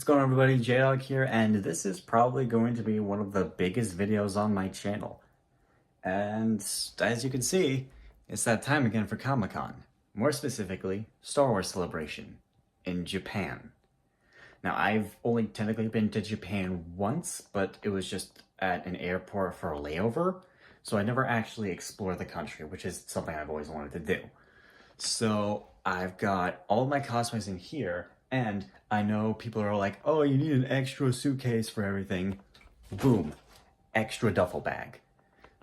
What's going on, everybody? Jdawg here, and this is probably going to be one of the biggest videos on my channel. And as you can see, it's that time again for Comic-Con. More specifically, Star Wars Celebration in Japan. Now, I've only technically been to Japan once, but it was just at an airport for a layover, so I never actually explored the country, which is something I've always wanted to do. So I've got all my cosplays in here, and I know people are like, oh, you need an extra suitcase for everything. Boom, extra duffel bag.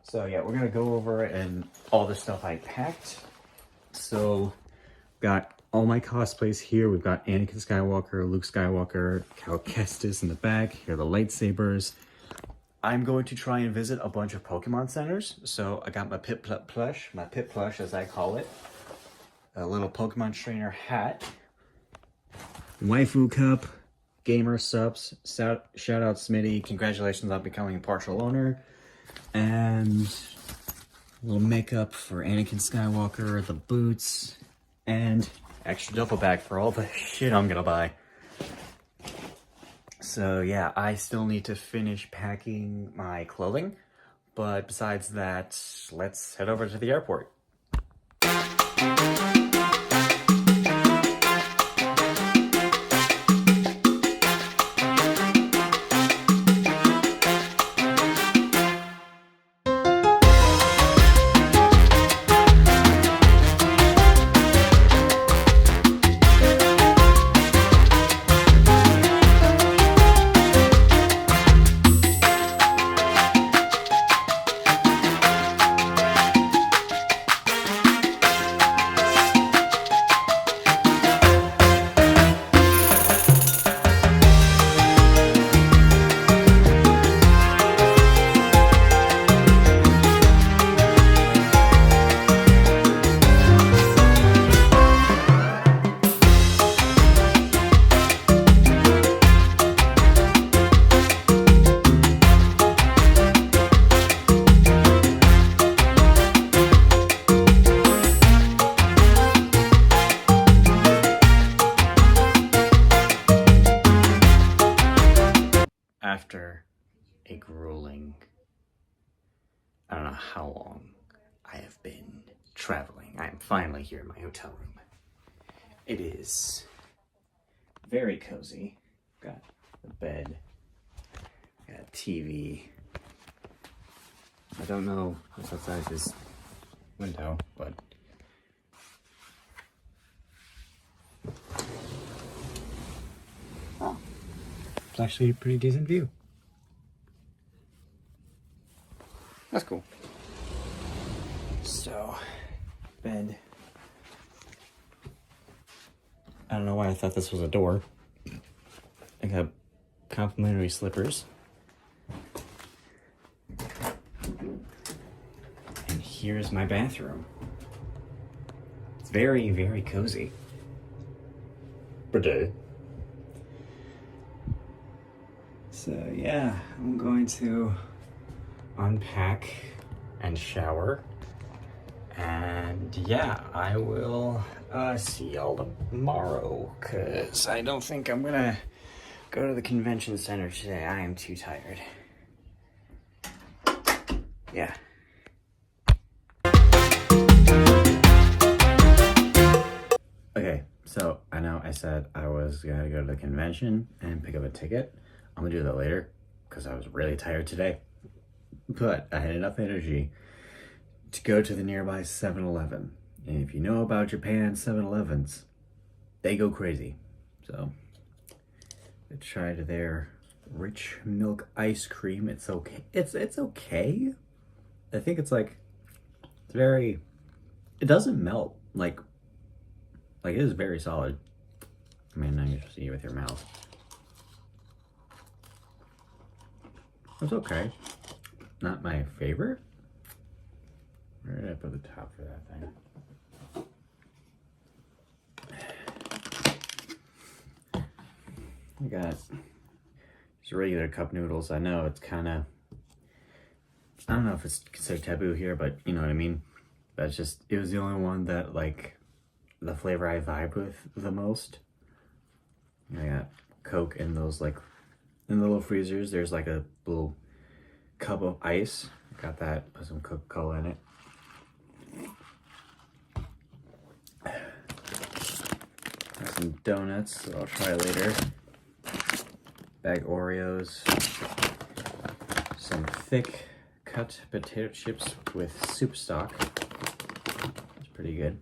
So yeah, we're gonna go over and all the stuff I packed. So got all my cosplays here. We've got Anakin Skywalker, Luke Skywalker, Cal Kestis in the back. Here are the lightsabers. I'm going to try and visit a bunch of Pokemon centers. So I got my Pit Plush as I call it. A little Pokemon trainer hat. Waifu cup, gamer subs, shout out Smitty, congratulations on becoming a partial owner, and a little makeup for Anakin Skywalker, the boots, and extra duffel bag for all the shit I'm gonna buy. So yeah, I still need to finish packing my clothing, but besides that, let's head over to the airport. After a grueling, I don't know how long I have been traveling, I am finally here in my hotel room. It is very cozy. Got a bed, got a TV. I don't know what's outside this window, but it's actually a pretty decent view. That's cool. So, bed. I don't know why I thought this was a door. I got complimentary slippers. And here's my bathroom. It's very, very cozy. Bidet. So yeah, I'm going to unpack and shower, and yeah, I will see y'all tomorrow, because I don't think I'm gonna go to the convention center today. I am too tired. Yeah. Okay, so I know I said I was gonna go to the convention and pick up a ticket. I'm gonna do that later because I was really tired today, but I had enough energy to go to the nearby 7-Eleven. And if you know about Japan 7-Elevens, they go crazy. So I tried their rich milk ice cream. It's okay. It's okay. I think it's like, it's very, it doesn't melt like it is very solid. I mean, now you see it with your mouth. It's okay. Not my favorite. Where did I put the top for that thing? I got just regular cup noodles. I know it's kind of, I don't know if it's considered taboo here, but you know what I mean. That's just, it was the only one that, like, the flavor I vibe with the most. I got Coke in those, like, in the little freezers. There's like a little cup of ice. Got that, put some Coca-Cola in it. Got some donuts that I'll try later. Bag Oreos. Some thick cut potato chips with soup stock. It's pretty good.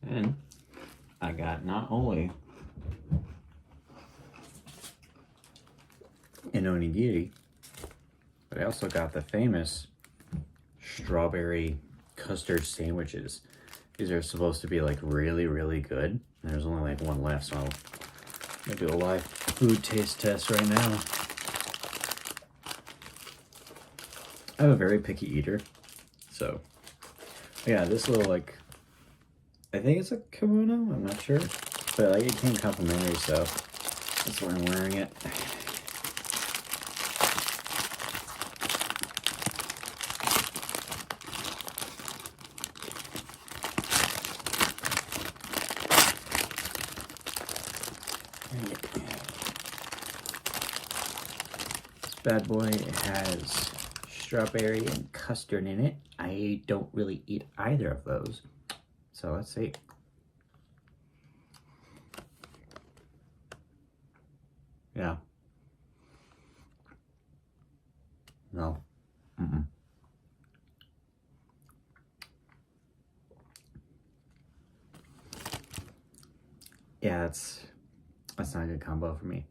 And I got not only an onigiri, but I also got the famous strawberry custard sandwiches. These are supposed to be like really, really good. And there's only like one left, so I'm gonna do a live food taste test right now. I'm a very picky eater, so yeah, this little, like, I think it's a kimono, I'm not sure, but like it came complimentary, so that's why I'm wearing it. This bad boy has strawberry and custard in it. I don't really eat either of those, so let's see. Yeah. No. Mm-mm. Yeah, that's not a good combo for me.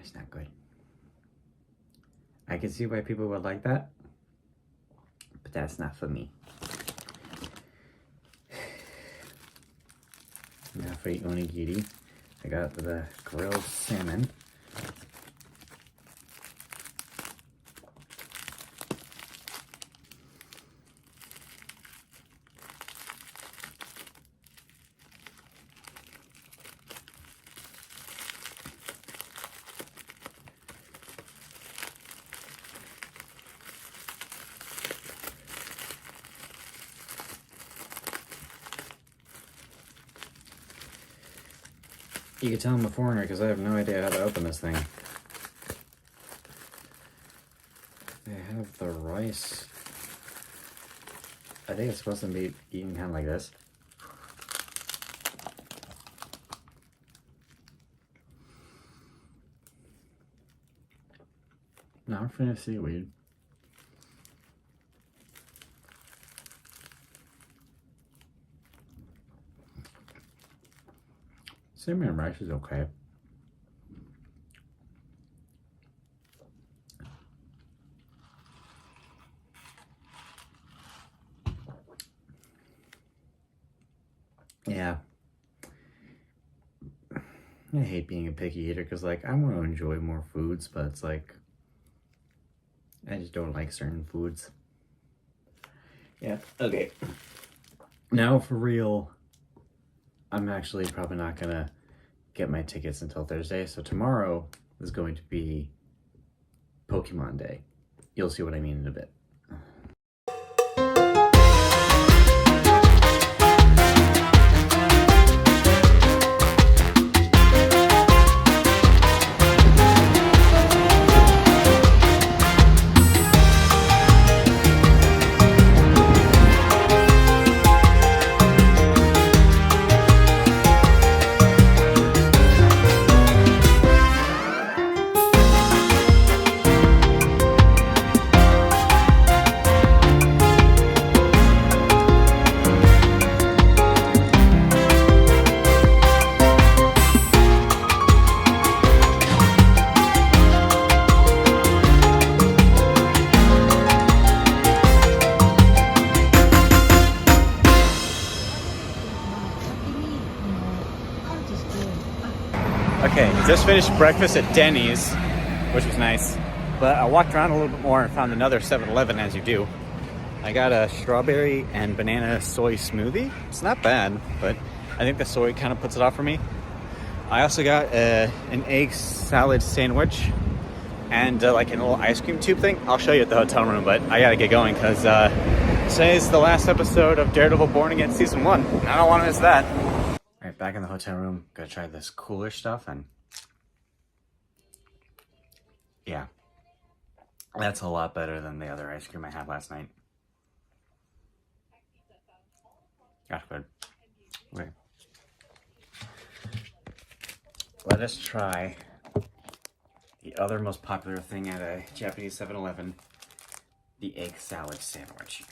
It's not good. I can see why people would like that, but that's not for me. Now for the onigiri, I got the grilled salmon. You can tell I'm a foreigner because I have no idea how to open this thing. They have the rice. I think it's supposed to be eaten kind of like this. Now I'm finna seaweed. Salmon and rice is okay. Yeah. I hate being a picky eater because, like, I want to enjoy more foods, but it's like, I just don't like certain foods. Yeah, okay. Now for real, I'm actually probably not gonna get my tickets until Thursday. So tomorrow is going to be Pokemon Day. You'll see what I mean in a bit. Okay, just finished breakfast at Denny's, which was nice. But I walked around a little bit more and found another 7-Eleven, as you do. I got a strawberry and banana soy smoothie. It's not bad, but I think the soy kind of puts it off for me. I also got an egg salad sandwich and like a little ice cream tube thing. I'll show you at the hotel room, but I gotta get going because Today's the last episode of Daredevil Born Again Season 1. I don't want to miss that. Alright, back in the hotel room. Gotta try this cooler stuff, and yeah. That's a lot better than the other ice cream I had last night. That's good. Okay. Let us try the other most popular thing at a Japanese 7-Eleven, the egg salad sandwich.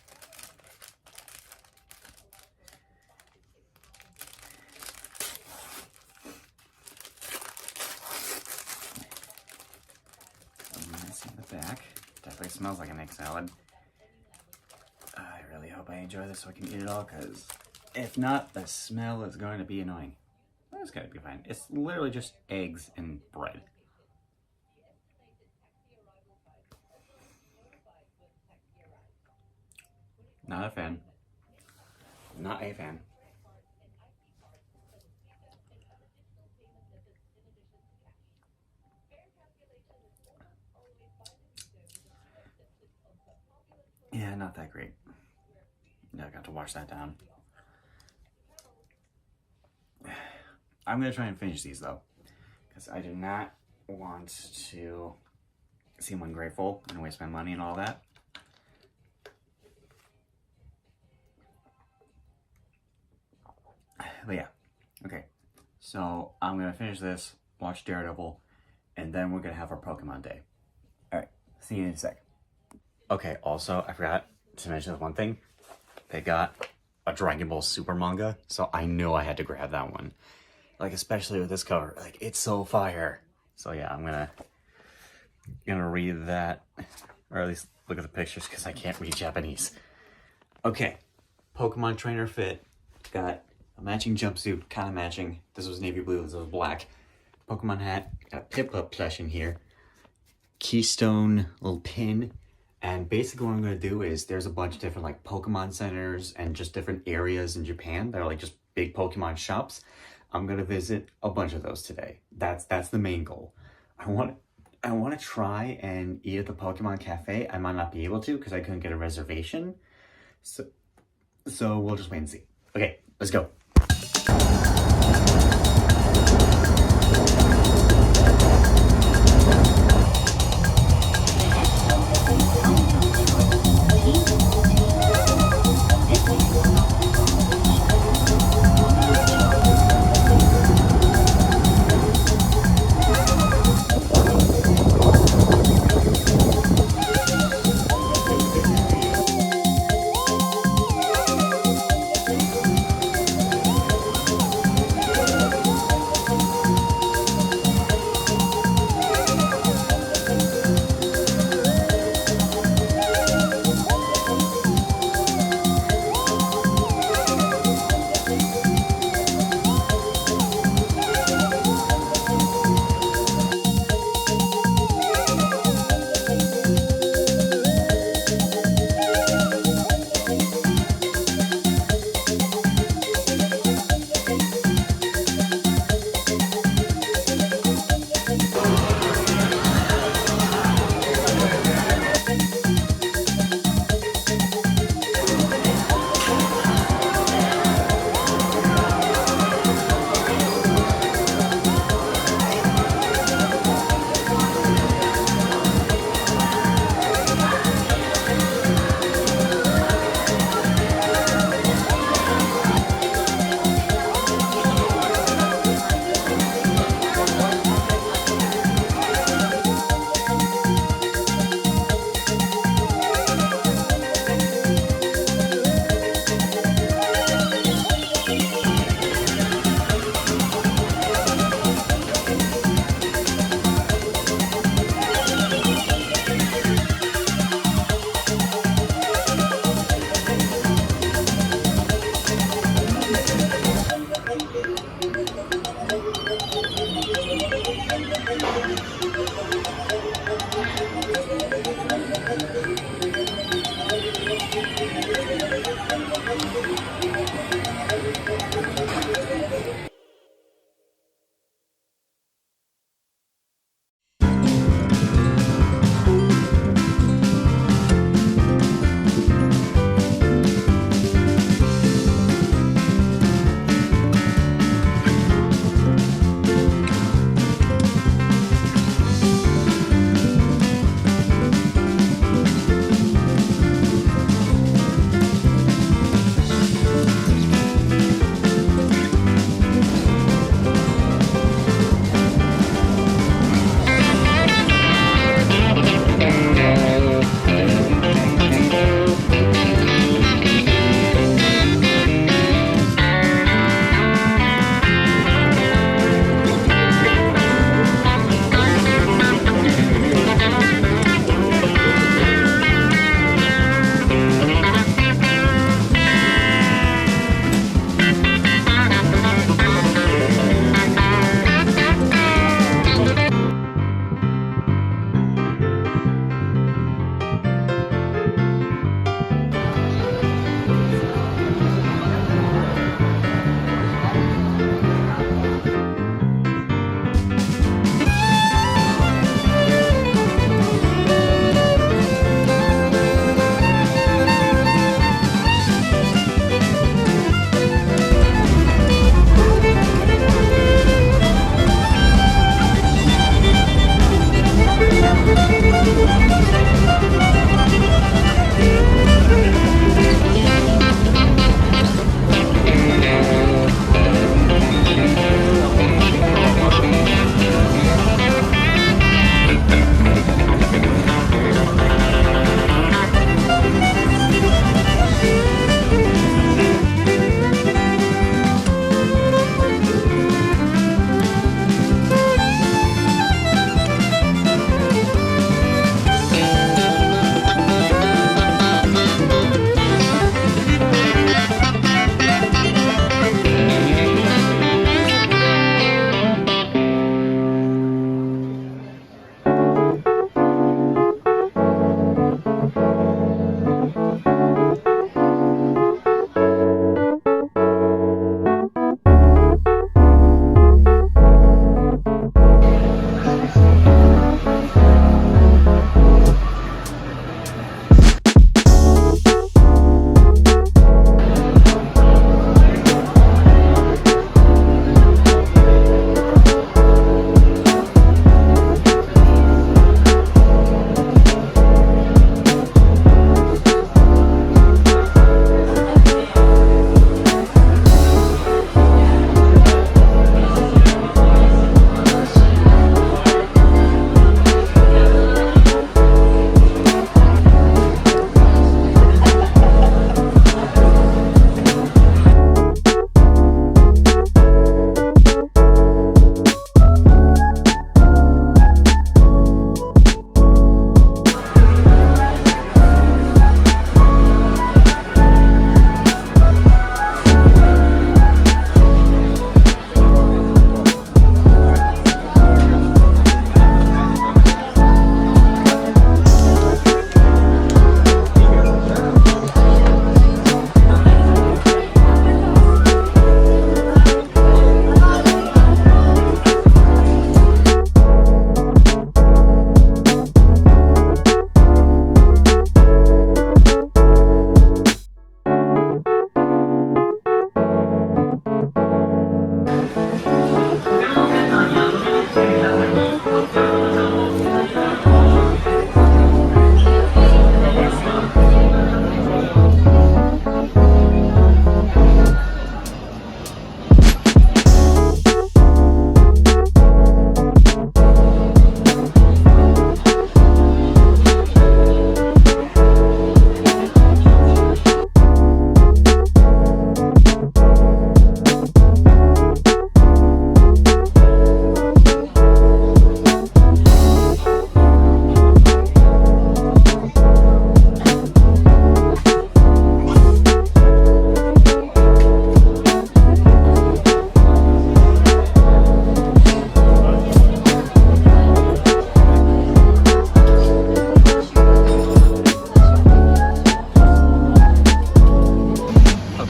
In the back. Definitely smells like an egg salad. I really hope I enjoy this so I can eat it all, because if not, the smell is going to be annoying. Well, it's gotta be fine. It's literally just eggs and bread. Not a fan. Not a fan. Yeah, not that great. Yeah, I got to wash that down. I'm gonna try and finish these though, because I do not want to seem ungrateful and waste my money and all that. But yeah, okay. So I'm gonna finish this, watch Daredevil, and then we're gonna have our Pokemon day. All right, see you in a sec. Okay, also, I forgot to mention this one thing. They got a Dragon Ball Super manga, so I knew I had to grab that one. Like, especially with this cover. Like, it's so fire. So yeah, I'm gonna read that, or at least look at the pictures, because I can't read Japanese. Okay, Pokemon Trainer Fit. Got a matching jumpsuit, kind of matching. This was navy blue, this was black. Pokemon hat, got Piplup plush in here. Keystone little pin. And basically what I'm going to do is there's a bunch of different like Pokemon centers and just different areas in Japan that are like just big Pokemon shops. I'm going to visit a bunch of those today. That's the main goal. I want to try and eat at the Pokemon Cafe. I might not be able to because I couldn't get a reservation. So we'll just wait and see. Okay, let's go.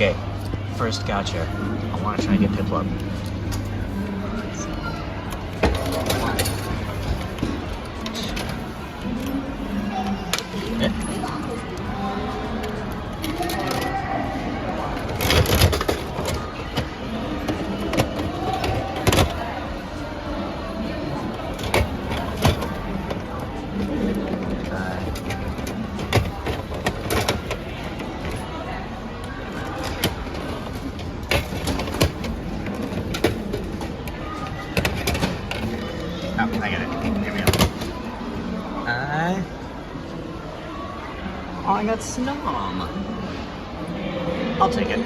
Okay, first gotcha. I want to try and get Piplup. Oh, I get it. Here we go. Oh, I got Snom. I'll take it.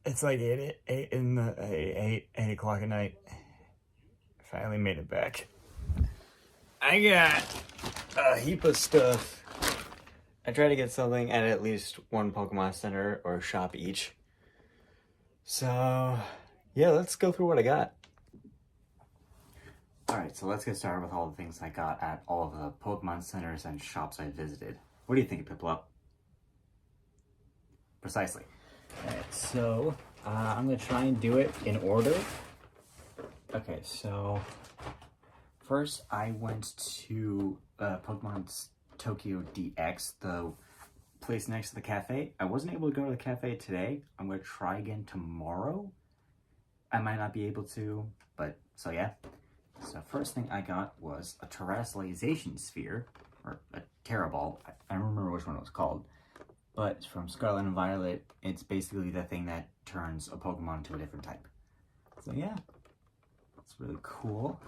It's like 8 o'clock at night. Finally made it back. I got a heap of stuff. I try to get something at least one Pokemon Center or shop each. So, yeah, let's go through what I got. Alright, so let's get started with all the things I got at all of the Pokemon Centers and shops I visited. What do you think, Piplup? Precisely. Alright, so I'm going to try and do it in order. Okay, so first I went to Pokemon's Tokyo DX, the place next to the cafe. I wasn't able to go to the cafe today. I'm going to try again tomorrow. I might not be able to, but so yeah. So first thing I got was a Terastallization Sphere, or a Terra Ball. I don't remember which one it was called. But it's from Scarlet and Violet. It's basically the thing that turns a Pokemon to a different type. So yeah, it's really cool.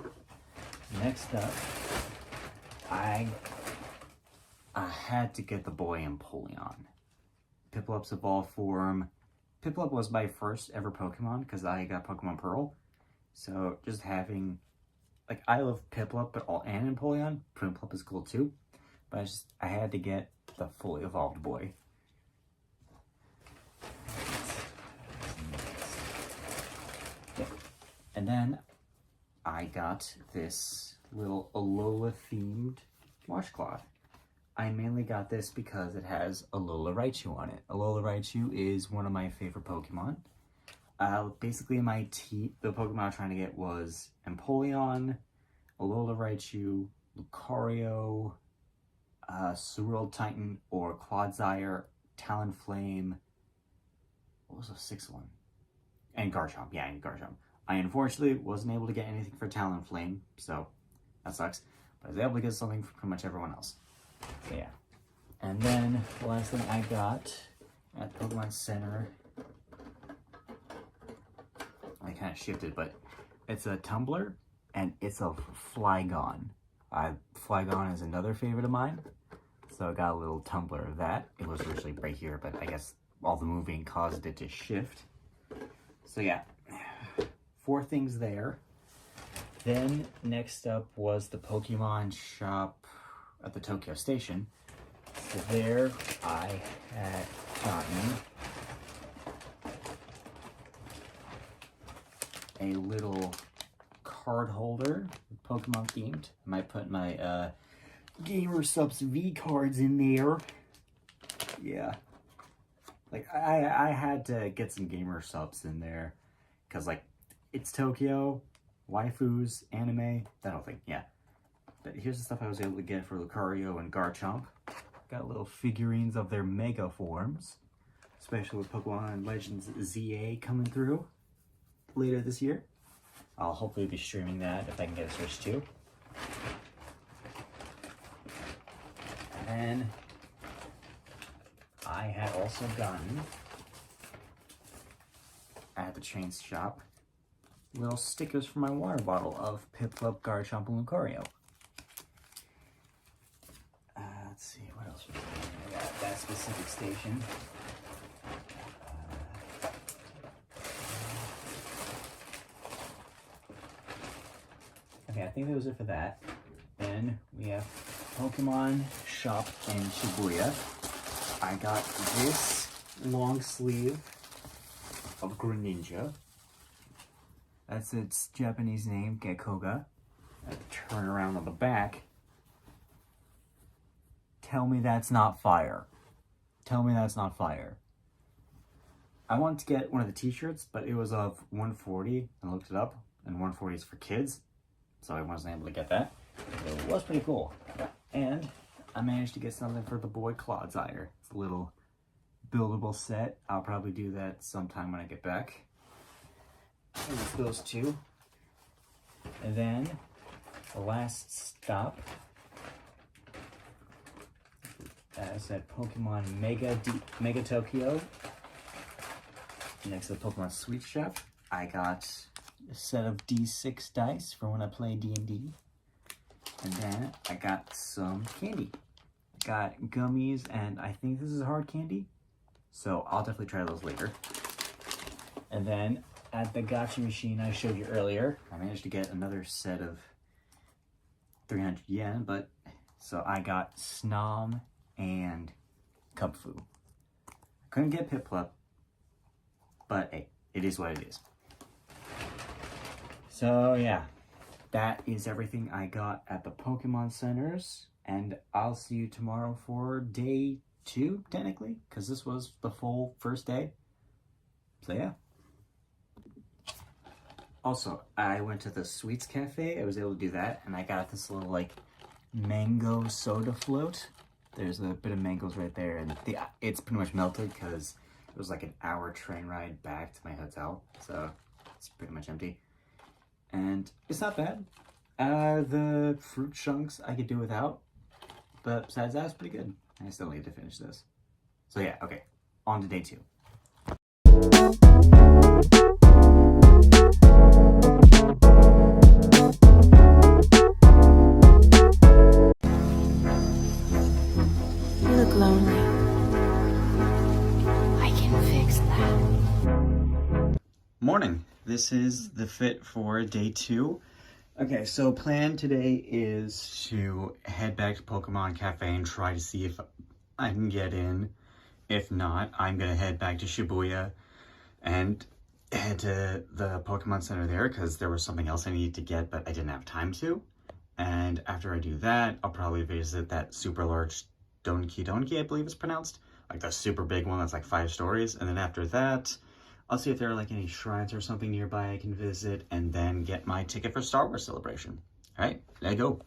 Next up, I had to get the boy Empoleon. Piplup's evolved form. Piplup was my first ever Pokemon because I got Pokemon Pearl. So just having, like, I love Piplup, but and Empoleon. Piplup is cool too. But I had to get the fully evolved boy. And then I got this little Alola themed washcloth. I mainly got this because it has Alola Raichu on it. Alola Raichu is one of my favorite Pokemon. Basically the Pokemon I was trying to get was Empoleon, Alola Raichu, Lucario, Cerulean Titan or Clodsire, Talonflame, what was the sixth one? And Garchomp, yeah, and Garchomp. I unfortunately wasn't able to get anything for Talonflame, so that sucks. But I was able to get something for pretty much everyone else. So yeah. And then the last thing I got at Pokemon Center, I kind of shifted, but it's a tumbler and it's a Flygon. Flygon is another favorite of mine, so I got a little tumbler of that. It was originally right here, but I guess all the moving caused it to shift. So yeah, 4 things there. Then next up was the Pokemon shop at the Tokyo Station. So there I had gotten a little card holder, Pokemon themed. I might put my Gamer Subs V cards in there. Yeah. Like, I had to get some Gamer Subs in there. Because, like, it's Tokyo, waifus, anime, that whole thing, yeah. But here's the stuff I was able to get for Lucario and Garchomp. Got little figurines of their Mega forms. Especially with Pokemon Legends ZA coming through later this year. I'll hopefully be streaming that if I can get a Switch too. And I had also gotten at the chain shop little stickers for my water bottle of Piplup, Garchomp, and Lucario. Let's see, what else was there? I got that specific station. Okay, I think that was it for that. Then we have Pokemon shop in Shibuya. I got this long sleeve of Greninja. That's its Japanese name, Gekkoga. I turn around on the back. Tell me that's not fire. Tell me that's not fire. I wanted to get one of the t-shirts, but it was of 140. I looked it up, and 140 is for kids, so I wasn't able to get that. But it was pretty cool. And I managed to get something for the boy Clodsire. It's a little buildable set. I'll probably do that sometime when I get back. And it's those two. And then the last stop, as at Pokemon Mega Tokyo. Next to the Pokemon Sweet Shop, I got a set of D6 dice for when I play D&D. And then I got some candy. I got gummies, and I think this is hard candy, so I'll definitely try those later. And then at the gacha machine I showed you earlier, I managed to get another set of 300 yen, but so I got Snom and Kubfu. I couldn't get Piplup, but hey, it is what it is. So yeah, that is everything I got at the Pokemon Centers, and I'll see you tomorrow for day 2, technically, because this was the full first day. So yeah. Also, I went to the Sweets Cafe. I was able to do that, and I got this little, like, mango soda float. There's a bit of mangoes right there, and it's pretty much melted because it was like an hour train ride back to my hotel, so it's pretty much empty. And it's not bad. The fruit chunks I could do without, but besides that, it's pretty good. I still need to finish this. So yeah, okay, on to day 2. You look lonely. I can fix that. Morning. This is the fit for day 2. Okay, so plan today is to head back to Pokemon Cafe and try to see if I can get in. If not, I'm gonna head back to Shibuya and head to the Pokemon Center there because there was something else I needed to get, but I didn't have time to. And after I do that, I'll probably visit that super large Donki, I believe it's pronounced. Like the super big one that's like 5 stories. And then after that, I'll see if there are like any shrines or something nearby I can visit, and then get my ticket for Star Wars Celebration. All right, let's go.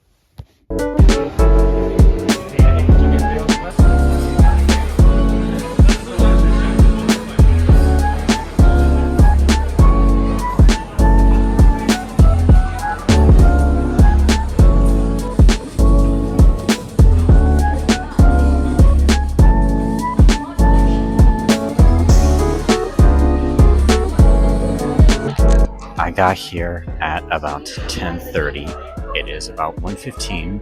got here at about 10:30. It is about 1:15,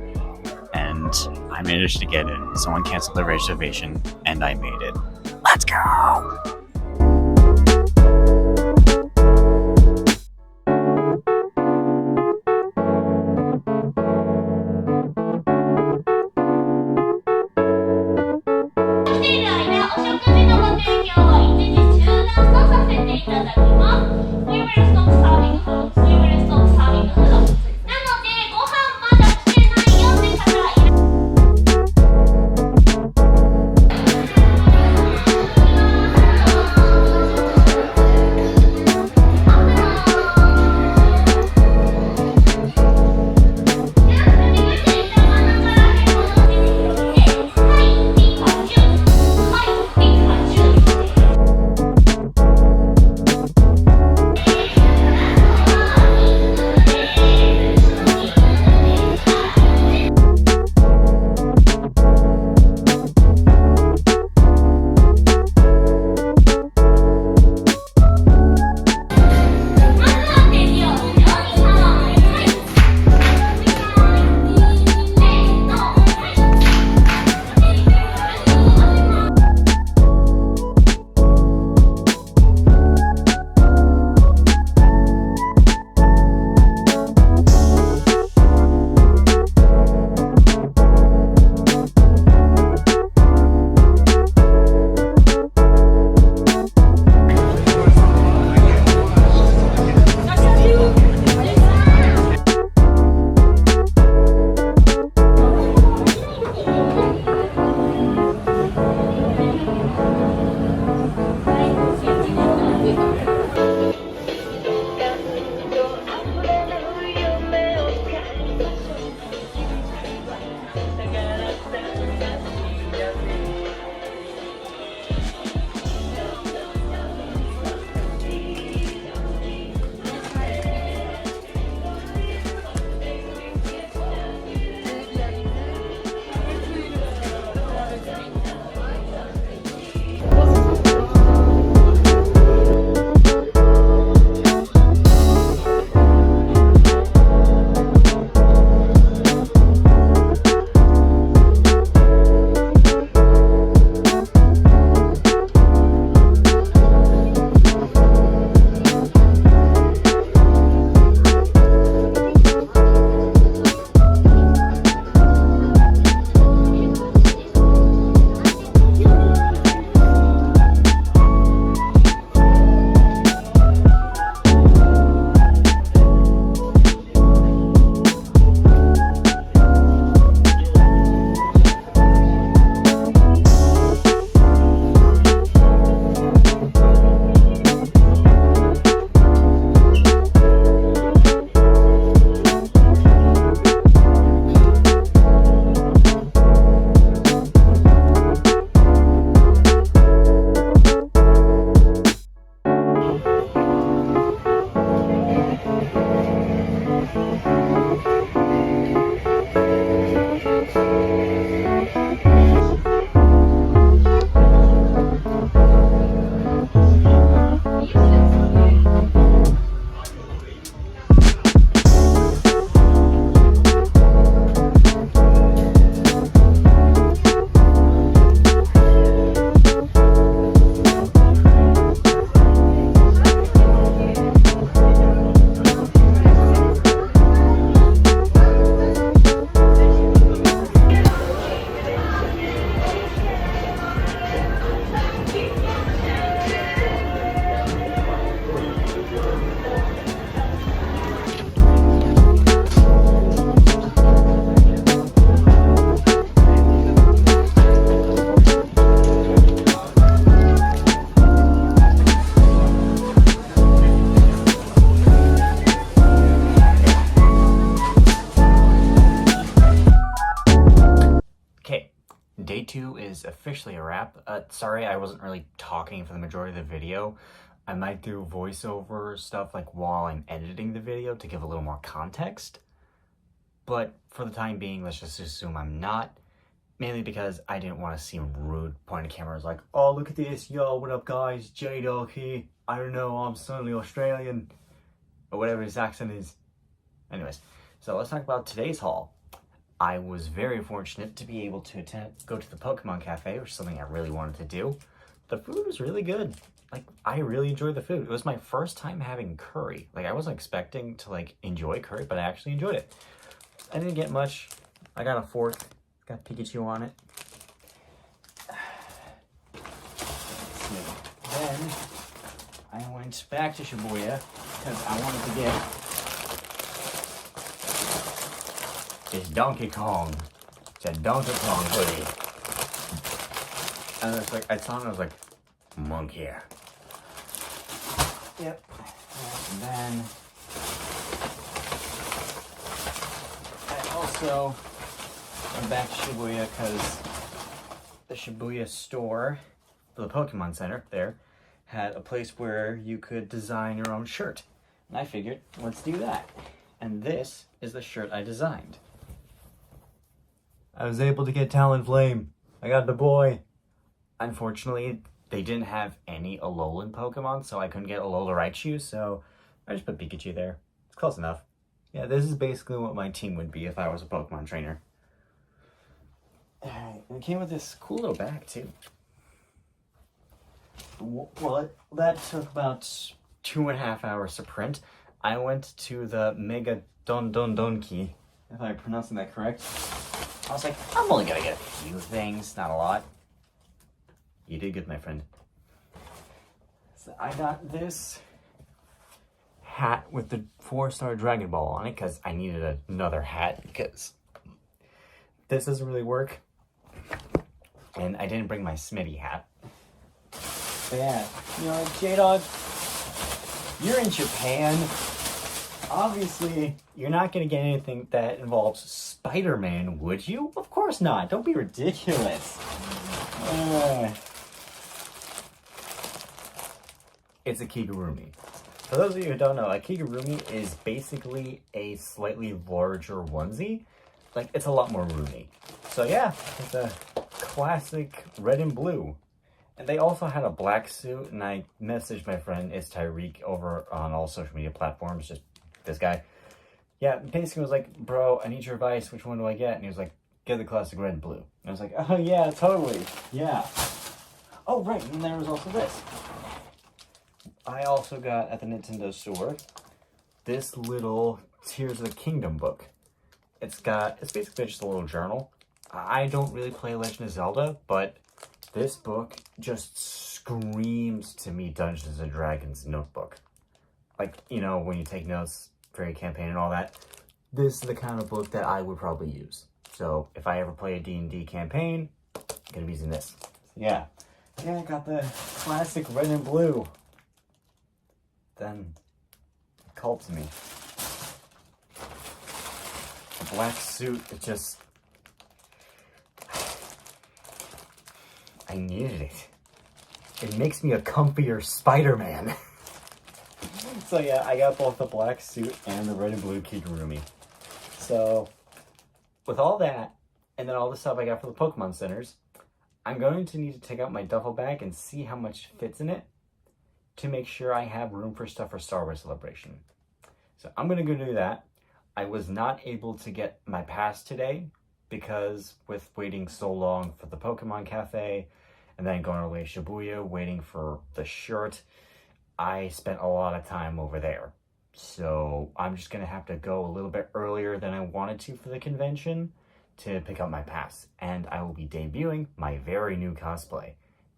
and I managed to get in. Someone canceled the reservation, and I made it. Let's go! Day 2 is officially a wrap. Sorry I wasn't really talking for the majority of the video. I might do voiceover stuff like while I'm editing the video to give a little more context. But for the time being, let's just assume I'm not. Mainly because I didn't want to seem rude, pointing cameras like, oh, look at this, yo, what up guys, Jdawg here. I don't know, I'm certainly Australian. or whatever his accent is. Anyways, so let's talk about today's haul. I was very fortunate to be able to go to the Pokemon Cafe, which is something I really wanted to do. The food was really good. Like, I really enjoyed the food. It was my first time having curry. Like, I wasn't expecting to, like, enjoy curry, but I actually enjoyed it. I didn't get much. I got a fork. Got Pikachu on it. Then, I went back to Shibuya because I wanted to get this Donkey Kong. It's a Donkey Kong hoodie. And it's like, I saw it and I was like, monk here. Yep. And then I also went back to Shibuya because the Shibuya store for the Pokemon Center there had a place where you could design your own shirt. And I figured, let's do that. And this is the shirt I designed. I was able to get Talonflame. I got the boy. Unfortunately, they didn't have any Alolan Pokemon, so I couldn't get Alola Raichu, so I just put Pikachu there. It's close enough. Yeah, this is basically what my team would be if I was a Pokemon trainer. Alright, and it came with this cool little bag, too. Well, that took about 2.5 hours to print. I went to the Mega Donki, if I'm pronouncing that correct. I was like, I'm only gonna get a few things, not a lot. You did good, my friend. So I got this hat with the 4-star Dragon Ball on it because I needed another hat because this doesn't really work. And I didn't bring my Smitty hat. But yeah, you know, Jdawg, you're in Japan. Obviously, you're not going to get anything that involves Spider-Man, would you? Of course not. Don't be ridiculous. It's a Kigurumi. For those of you who don't know, a Kigurumi is basically a slightly larger onesie. Like, it's a lot more roomy. So yeah, it's a classic red and blue. And they also had a black suit, and I messaged my friend, it's Tyreek, over on all social media platforms, just this guy. Yeah, basically was like, bro, I need your advice, which one do I get? And he was like, get the classic red and blue. And I was like, oh yeah, totally, yeah. Oh right, and there was also this. I also got at the Nintendo store this little Tears of the Kingdom book. It's basically just a little journal. I don't really play Legend of Zelda, but this book just screams to me Dungeons and Dragons notebook. Like, you know, when you take notes for your campaign and all that, this is the kind of book that I would probably use. So if I ever play a D&D campaign, I'm gonna be using this. So yeah, I got the classic red and blue. Then it called to me. The black suit, it just, I needed it. It makes me a comfier Spider-Man. So yeah, I got both the black suit and the red and blue Kigurumi. So, with all that, and then all the stuff I got for the Pokemon Centers, I'm going to need to take out my duffel bag and see how much fits in it to make sure I have room for stuff for Star Wars Celebration. So I'm going to go do that. I was not able to get my pass today because with waiting so long for the Pokemon Cafe and then going all the way to Shibuya waiting for the shirt, I spent a lot of time over there. So I'm just going to have to go a little bit earlier than I wanted to for the convention to pick up my pass. And I will be debuting my very new cosplay,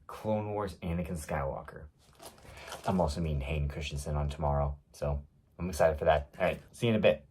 Clone Wars Anakin Skywalker. I'm also meeting Hayden Christensen on tomorrow, so I'm excited for that. All right, see you in a bit.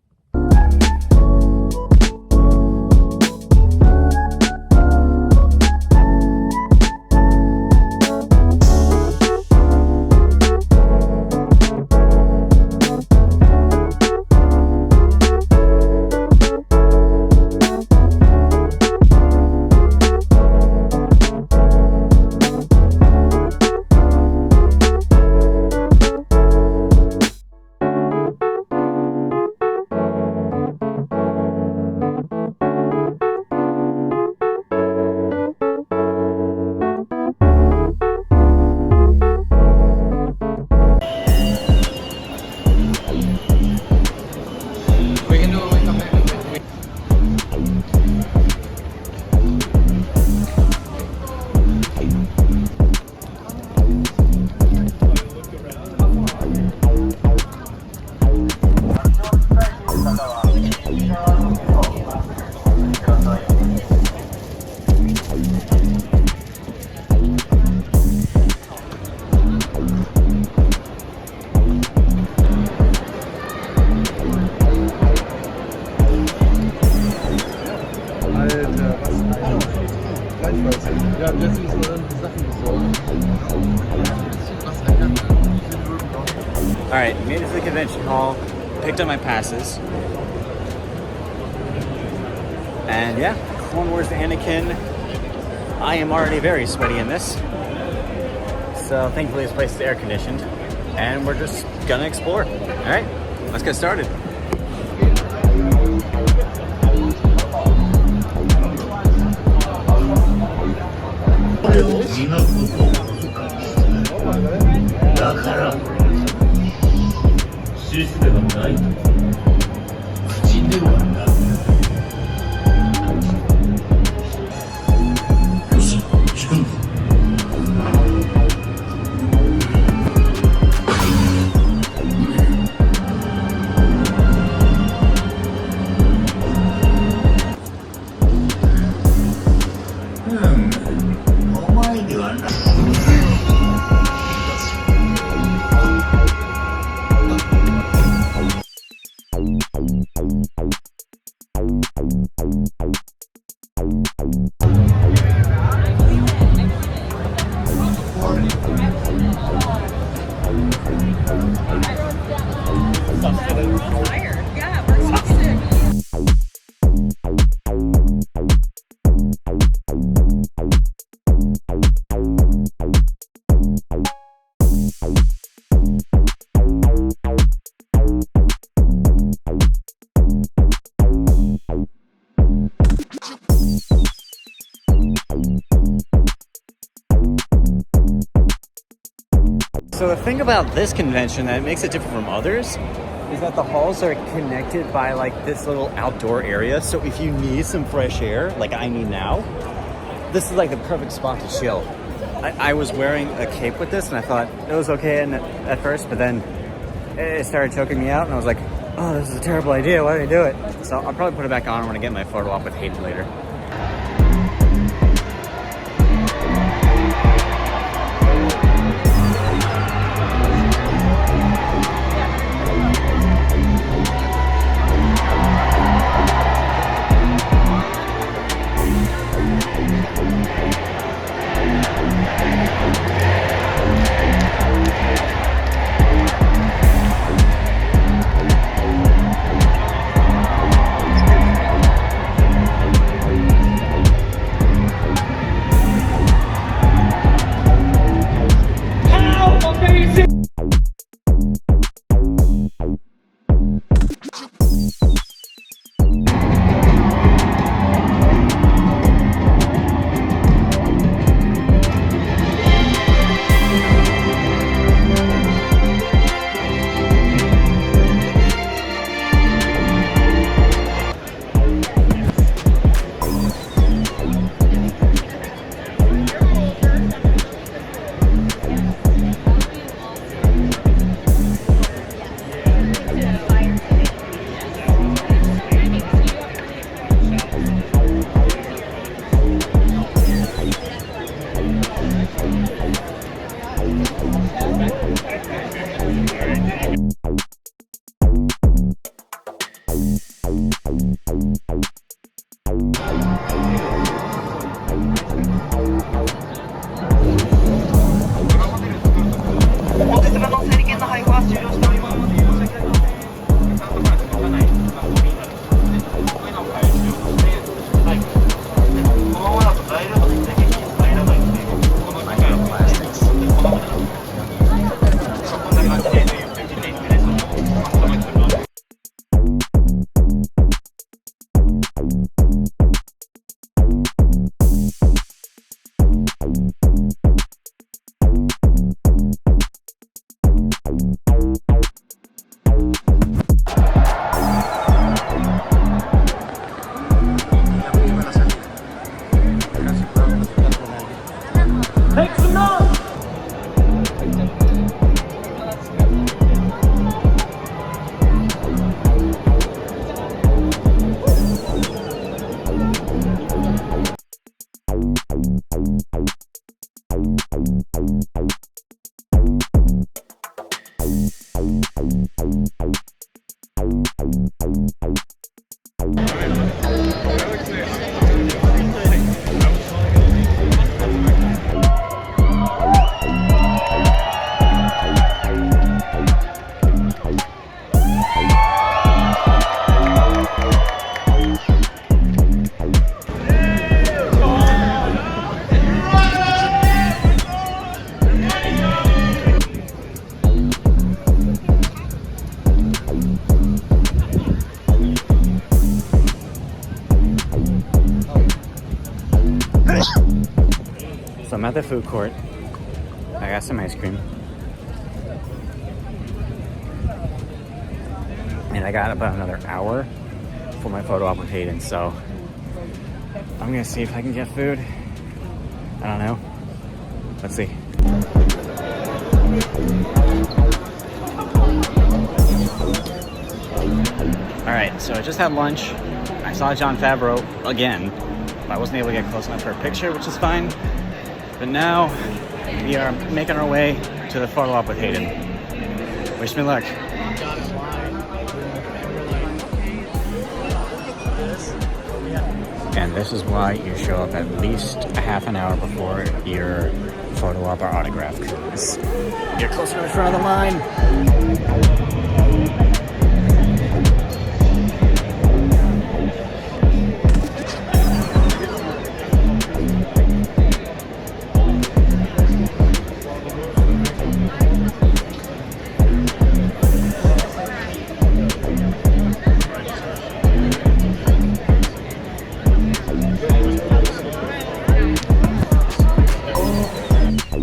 Alright, made it to the convention hall, picked up my passes. And yeah, Clone Wars Anakin. I am already very sweaty in this. So thankfully this place is air conditioned. And we're just gonna explore. Alright, let's get started. So the thing about this convention that makes it different from others is that the halls are connected by like this little outdoor area. So if you need some fresh air, like I need now, this is like the perfect spot to chill. I was wearing a cape with this and I thought it was okay at first, but then it started choking me out and I was like, oh, this is a terrible idea. Why did I do it? So I'll probably put it back on when I get my photo op with Hayden later. at the food court. I got some ice cream. And I got about another hour for my photo op with Hayden, so I'm gonna see if I can get food. I don't know. Let's see. All right, so I just had lunch. I saw Jon Favreau again. I wasn't able to get close enough for a picture, which is fine. But now we are making our way to the photo op with Hayden. Wish me luck. And this is why you show up at least a half an hour before your photo op or autograph, because you're closer to the front of the line.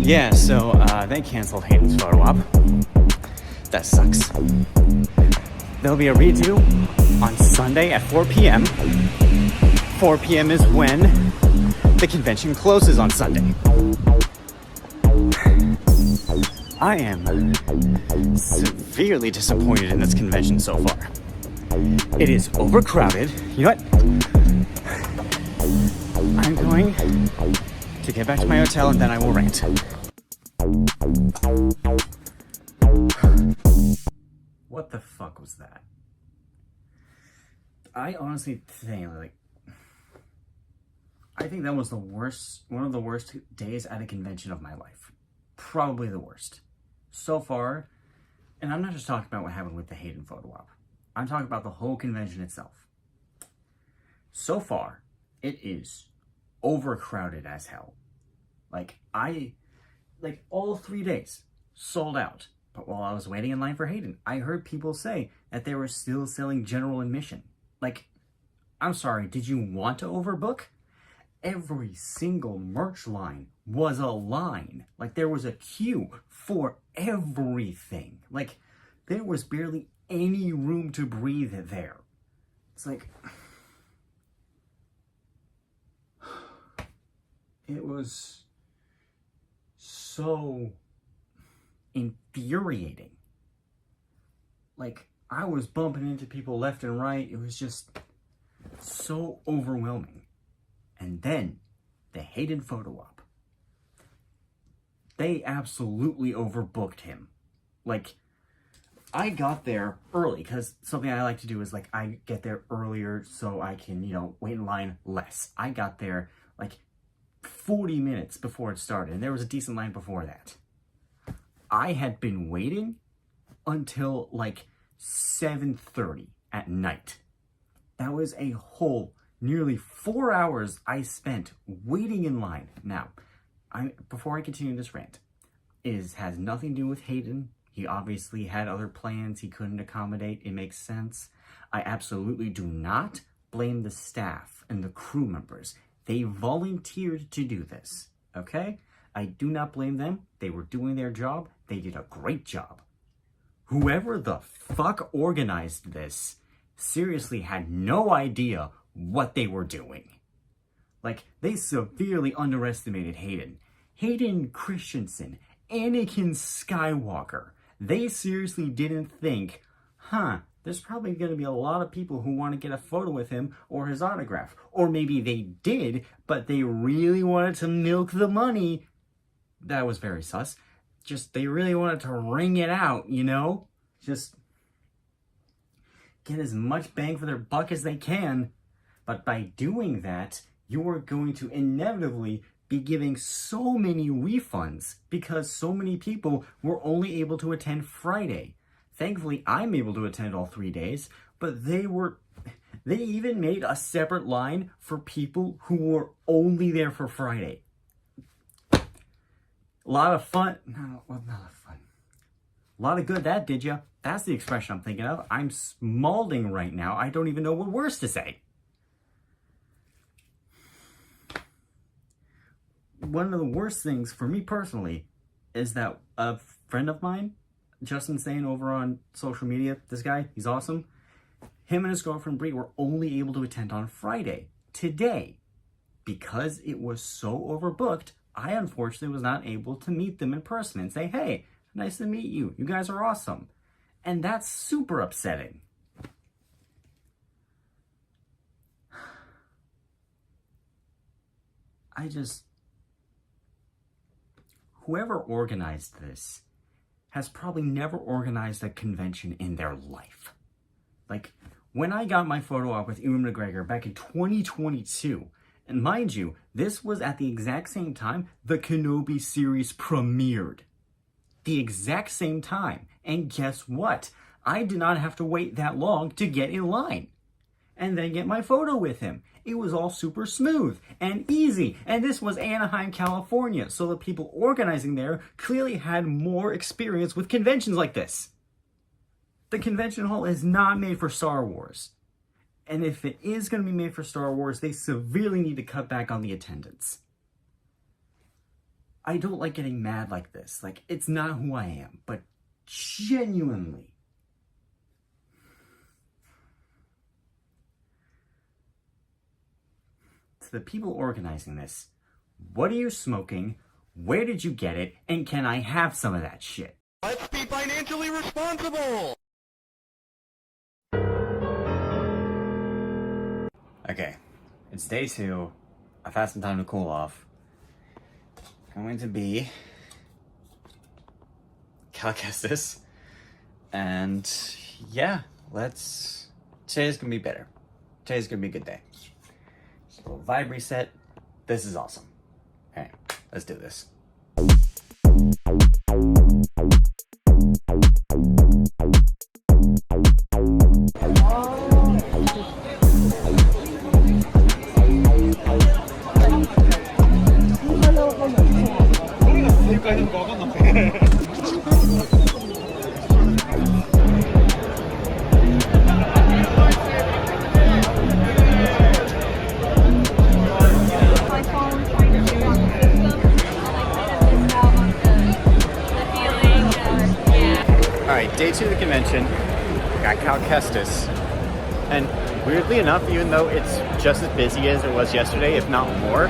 Yeah, so they canceled Hayden's photo op. That sucks. There'll be a redo on Sunday at 4 p.m. 4 p.m. is when the convention closes on Sunday. I am severely disappointed in this convention so far. It is overcrowded. You know what? I'm going to get back to my hotel and then I will rant. What the fuck was that? I honestly think, I think that was one of the worst days at a convention of my life. Probably the worst. So far, and I'm not just talking about what happened with the Hayden photo op. I'm talking about the whole convention itself. So far, it is overcrowded as hell. All 3 days sold out. But while I was waiting in line for Hayden, I heard people say that they were still selling general admission. I'm sorry, did you want to overbook? Every single merch line was a line. There was a queue for everything. There was barely any room to breathe there. It's it was so infuriating. I was bumping into people left and right. It was just so overwhelming. And then the Hayden photo op. They absolutely overbooked him. I got there early because something I like to do is I get there earlier so I can, wait in line less. I got there 40 minutes before it started, and there was a decent line before that. I had been waiting until 7:30 at night. That was a whole nearly 4 hours I spent waiting in line. Now, before I continue this rant, it has nothing to do with Hayden. He obviously had other plans he couldn't accommodate. It makes sense. I absolutely do not blame the staff and the crew members. They volunteered to do this, okay? I do not blame them. They were doing their job. They did a great job. Whoever the fuck organized this seriously had no idea what they were doing. They severely underestimated Hayden. Hayden Christensen, Anakin Skywalker. They seriously didn't think, there's probably going to be a lot of people who want to get a photo with him or his autograph. Or maybe they did, but they really wanted to milk the money. That was very sus. They really wanted to wring it out, Just get as much bang for their buck as they can. But by doing that, you are going to inevitably be giving so many refunds because so many people were only able to attend Friday. Thankfully, I'm able to attend all 3 days, but they even made a separate line for people who were only there for Friday. A lot of fun. No, well, not a lot of fun. A lot of good that did ya. That's the expression I'm thinking of. I'm smalding right now. I don't even know what words to say. one of the worst things for me personally is that a friend of mine, Justin Sane, over on social media, this guy, he's awesome. Him and his girlfriend Brie were only able to attend on Friday, today. Because it was so overbooked, I unfortunately was not able to meet them in person and say, hey, nice to meet you. You guys are awesome. And that's super upsetting. Whoever organized this has probably never organized a convention in their life. Like, when I got my photo op with Ewan McGregor back in 2022, and mind you, this was at the exact same time the Kenobi series premiered. The exact same time. And guess what? I did not have to wait that long to get in line and then get my photo with him. It was all super smooth and easy. And this was Anaheim, California. So the people organizing there clearly had more experience with conventions like this. The convention hall is not made for Star Wars. And if it is going to be made for Star Wars, they severely need to cut back on the attendance. I don't like getting mad like this. Like, it's not who I am, but genuinely. To the people organizing this, what are you smoking? Where did you get it? And can I have some of that shit? Let's be financially responsible! Okay, it's day 2. I've had some time to cool off. Going to be Cal Kestis. And yeah, today's gonna be better. Today's gonna be a good day. So a little vibe reset. This is awesome. Alright, let's do this. Alright, day 2 of the convention. Got Cal Kestis. And weirdly enough, even though it's just as busy as it was yesterday, if not more,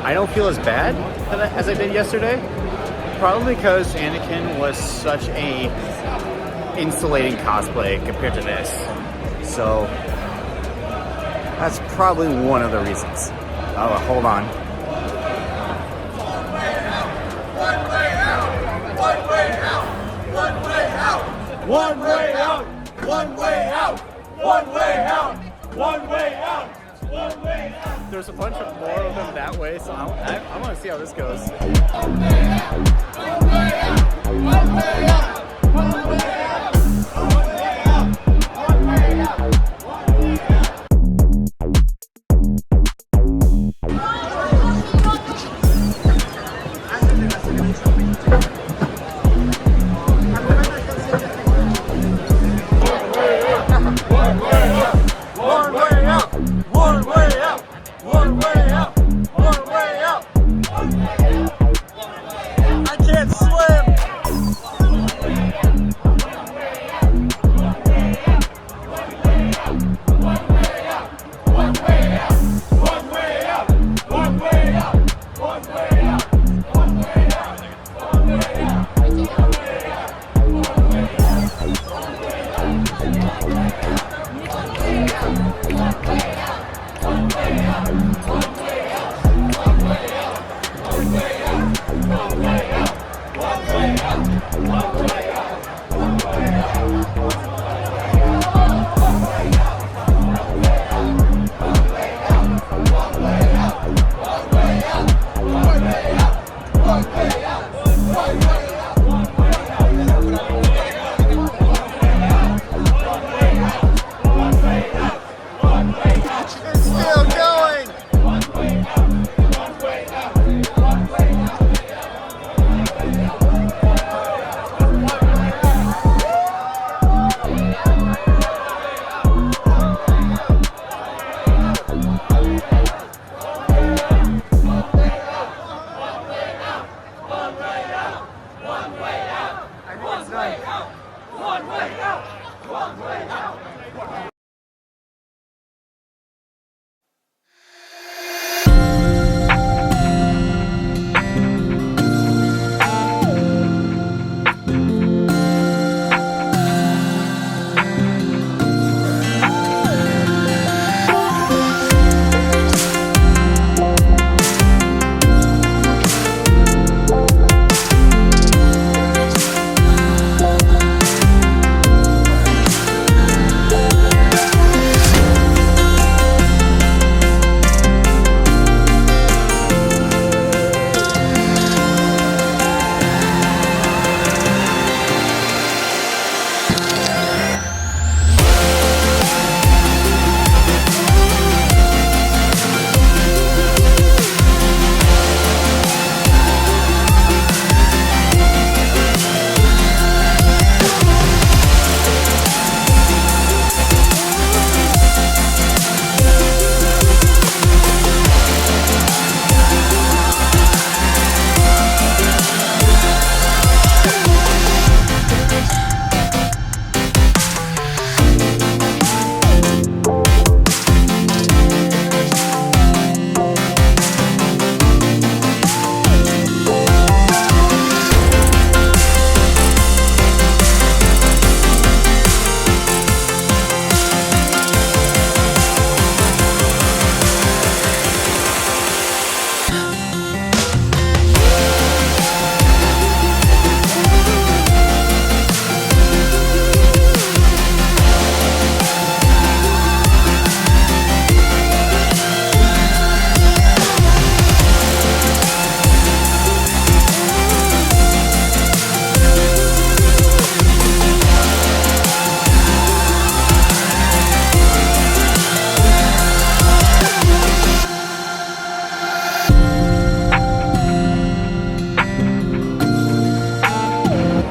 I don't feel as bad as I did yesterday. Probably because Anakin was such a insulating cosplay compared to this. So that's probably one of the reasons. Oh, hold on. One way out! One way out! One way out! One way out! One way out! One way out! One way out! One way out! There's a bunch of more of them that way, so I want to see how this goes. One way out! One way out! One way out! One way out! One way out! One way out! One way out!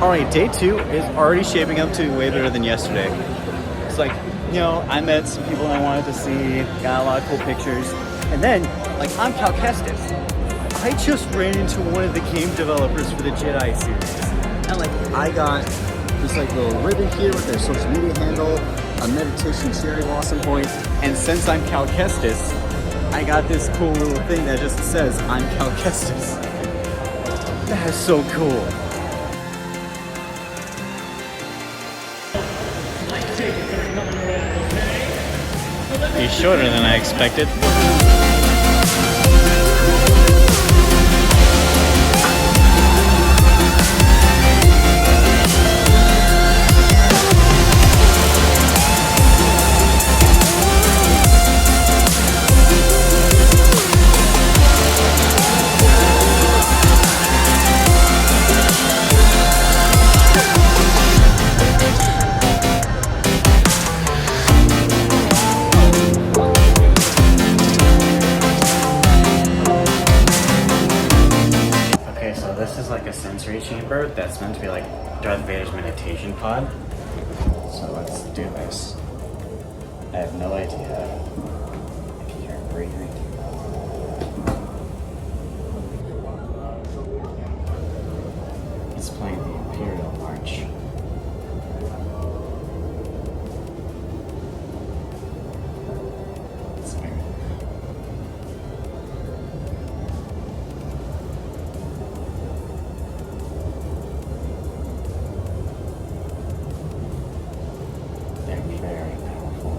Alright, day 2 is already shaping up to be way better than yesterday. It's like, you know, I met some people I wanted to see, got a lot of cool pictures, and then, like, I'm Cal Kestis. I just ran into one of the game developers for the Jedi series. And, like, I got this, like, little ribbon here with their social media handle, a meditation cherry blossom point, and since I'm Cal Kestis, I got this cool little thing that just says, I'm Cal Kestis. That is so cool. He's shorter than I expected. This is like a sensory chamber that's meant to be like Darth Vader's meditation pod. So let's do this. I have no idea if you hear him breathing. He's playing the Imperial March. It's weird. Very powerful.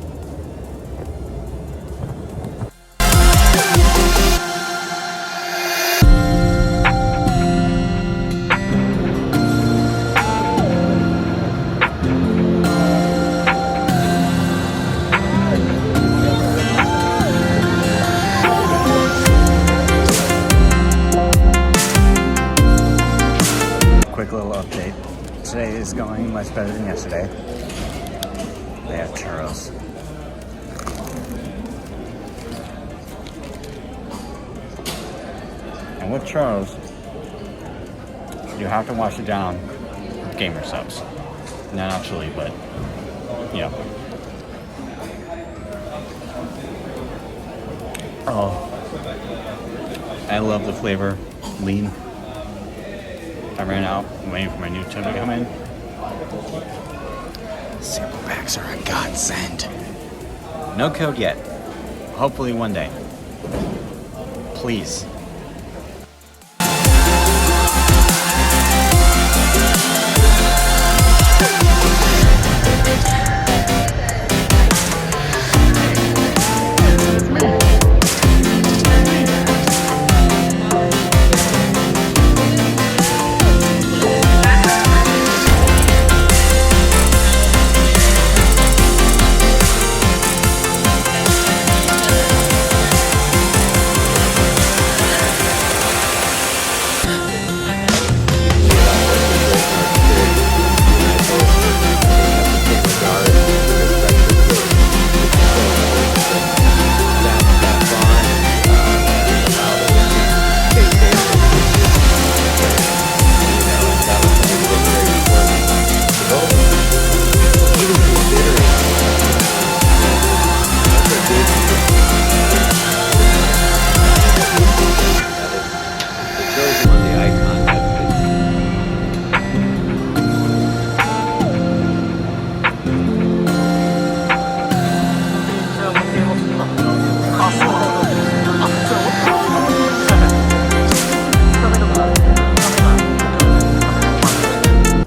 Quick little update. Today is going much better than yesterday. They have churros. And with churros, you have to wash it down with gamer subs. Not actually, but yeah. Oh, I love the flavor. Lean. I ran out. I'm waiting for my new tub to come in. Sample packs are a godsend. No code yet. Hopefully one day. Please.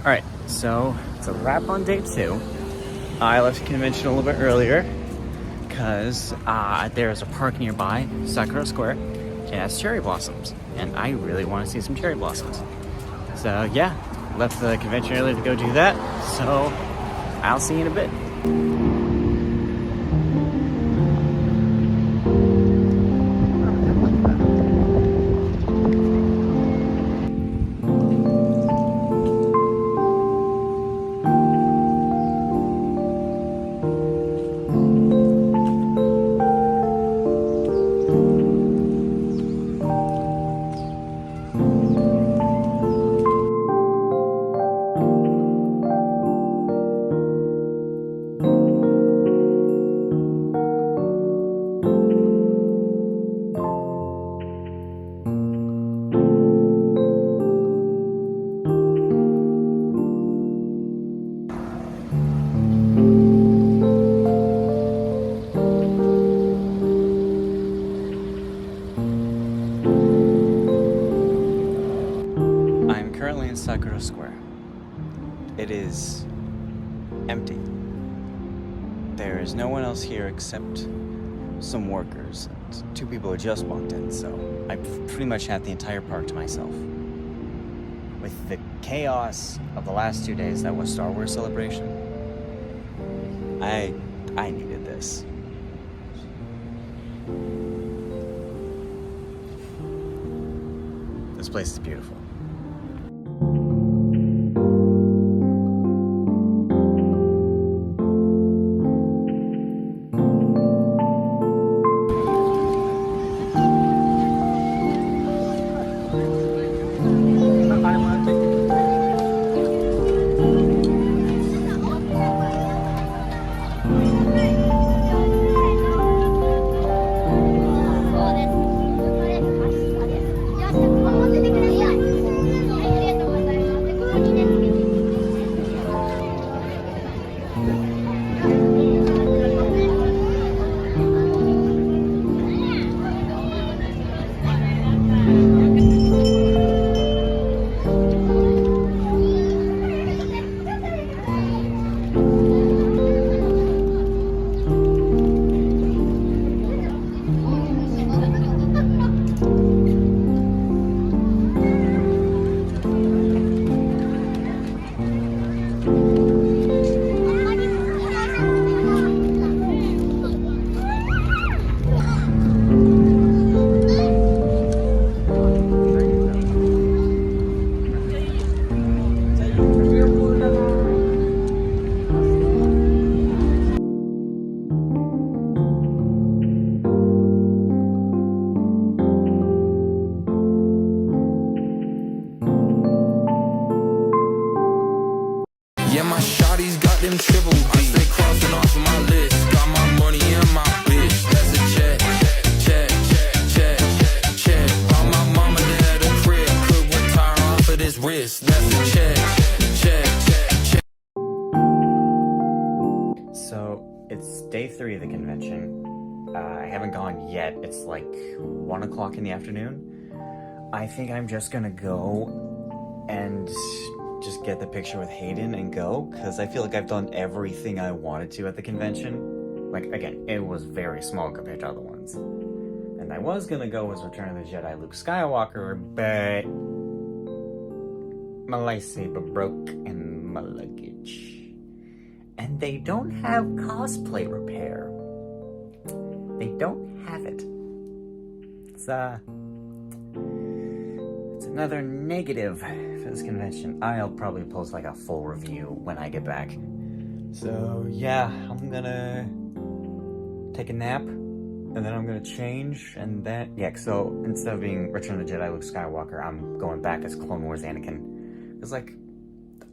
Alright, so it's a wrap on day 2. I left the convention a little bit earlier because there's a park nearby, Sakura Square. It has cherry blossoms, and I really want to see some cherry blossoms. So yeah, left the convention early to go do that, so I'll see you in a bit. it is empty. There is no one else here except some workers and 2 people who just walked in, so I pretty much had the entire park to myself. With the chaos of the last 2 days that was Star Wars Celebration, I needed this. This place is beautiful. Yeah, my shawty's got them triple D. I stay crossing off of my list. Got my money and my bitch. That's a check, check, check, check, check. Bought my mama at a crib. Could retire off of this wrist. That's a check, check, check. So, it's day 3 of the convention. I haven't gone yet. It's like 1 o'clock in the afternoon. I think I'm just gonna go and just get the picture with Hayden and go, because I feel like I've done everything I wanted to at the convention. Like, again, it was very small compared to other ones. And I was gonna go as Return of the Jedi Luke Skywalker, but my lightsaber broke in my luggage. And they don't have cosplay repair. They don't have it. It's another negative for this convention. I'll probably post like a full review when I get back. So yeah, I'm gonna take a nap, and then I'm gonna change, and then, yeah, so instead of being Return of the Jedi Luke Skywalker, I'm going back as Clone Wars Anakin. Cause like,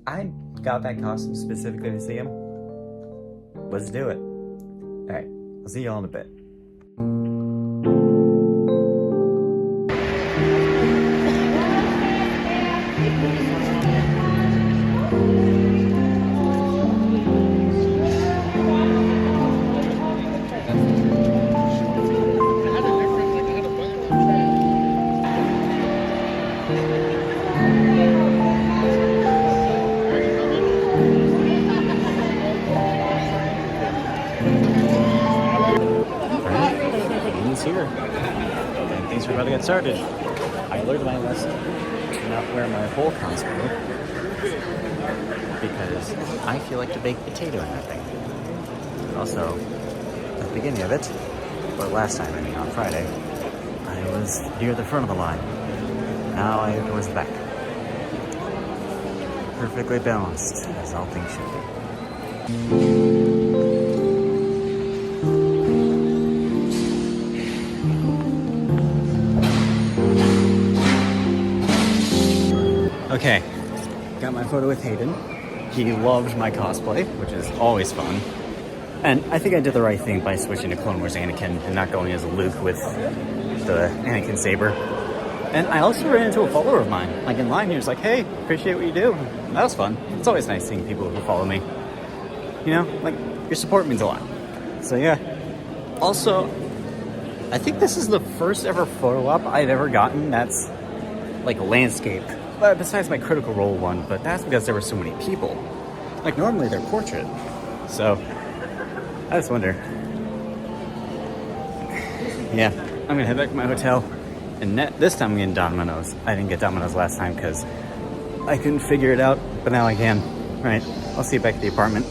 I got that costume specifically to see him. Let's do it. Alright, I'll see y'all in a bit. Here, and things are about to get started. I learned my lesson to not wear my whole cosplay because I feel like a baked potato in that thing. Also, at the beginning of it, or last time, I mean on Friday, I was near the front of the line. Now I am towards the back. Perfectly balanced, as all things should be. Okay, got my photo with Hayden. He loved my cosplay, which is always fun. And I think I did the right thing by switching to Clone Wars Anakin and not going as Luke with the Anakin saber. And I also ran into a follower of mine, like in line. He was like, "Hey, appreciate what you do." And that was fun. It's always nice seeing people who follow me. You know, like, your support means a lot. So yeah. Also, I think this is the first ever photo op I've ever gotten that's like landscape But besides my Critical Role one, but that's because there were so many people. Like, normally they're portrait. So, I just wonder. Yeah, I'm gonna head back to my hotel. And this time I'm getting Domino's. I didn't get Domino's last time because I couldn't figure it out, but now I can. Right, I'll see you back at the apartment.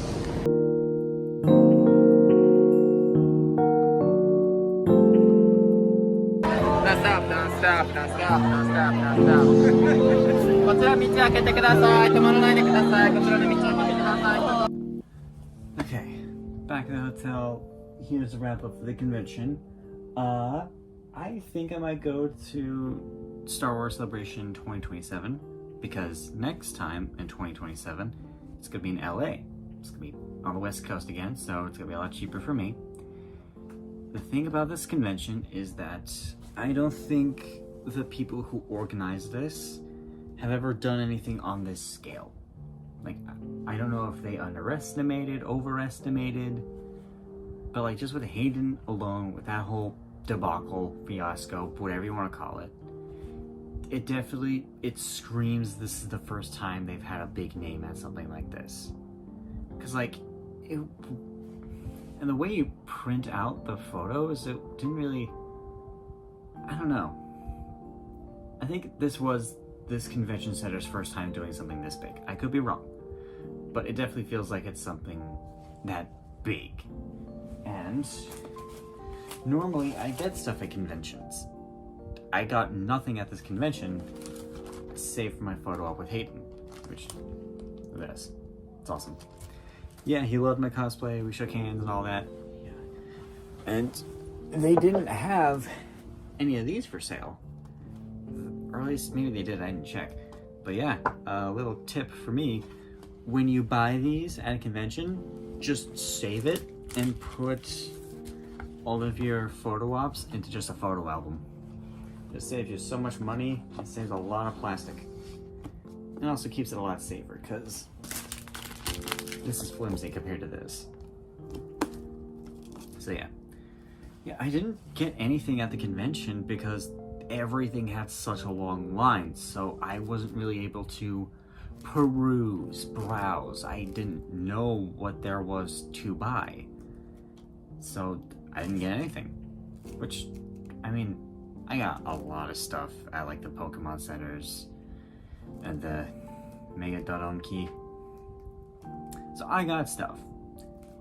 Okay, back at the hotel. Here's a wrap up for the convention. I think I might go to Star Wars Celebration 2027 because next time in 2027 it's gonna be in LA. It's gonna be on the West Coast again, so it's gonna be a lot cheaper for me. The thing about this convention is that I don't think the people who organize this have ever done anything on this scale. Like, I don't know if they underestimated, overestimated, but like just with Hayden alone, with that whole debacle, fiasco, whatever you want to call it, it screams this is the first time they've had a big name at something like this. Because like, and the way you print out the photos, it didn't really, I don't know. I think this was this convention center's first time doing something this big. I could be wrong, but it definitely feels like it's something that big. And normally I get stuff at conventions. I got nothing at this convention save for my photo op with Hayden, which this. It's awesome. Yeah, he loved my cosplay, we shook hands and all that. Yeah. And they didn't have any of these for sale. Or at least maybe they did, I didn't check. But yeah, a little tip for me, when you buy these at a convention, just save it and put all of your photo ops into just a photo album. It saves you so much money, it saves a lot of plastic. And also keeps it a lot safer, because this is flimsy compared to this. So yeah. Yeah, I didn't get anything at the convention because everything had such a long line, so I wasn't really able to browse. I didn't know what there was to buy. So I didn't get anything. Which, I mean, I got a lot of stuff at like the Pokemon centers and the Mega Dodon Key. So I got stuff.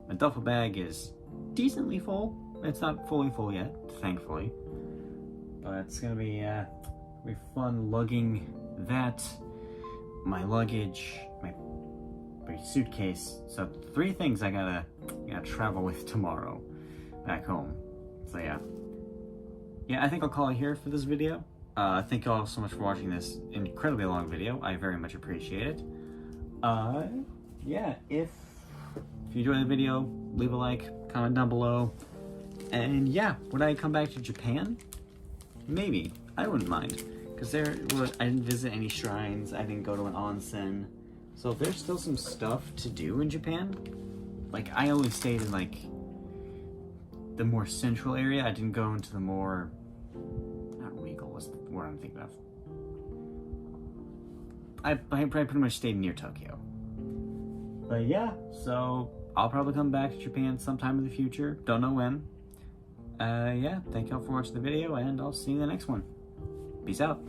My duffel bag is decently full. It's not fully full yet, thankfully. But it's gonna be fun lugging that, my luggage, my suitcase. So 3 things I gotta travel with tomorrow back home. So yeah. Yeah, I think I'll call it here for this video. Thank you all so much for watching this incredibly long video. I very much appreciate it. Yeah, if you enjoyed the video, leave a like, comment down below. And yeah, would I come back to Japan? Maybe. I wouldn't mind. Because I didn't visit any shrines, I didn't go to an onsen. So there's still some stuff to do in Japan. Like, I only stayed in like the more central area. I didn't go into the more, not regal, what's the word I'm thinking of? I pretty much stayed near Tokyo. But yeah, so I'll probably come back to Japan sometime in the future. Don't know when. Yeah, thank y'all for watching the video, and I'll see you in the next one. Peace out.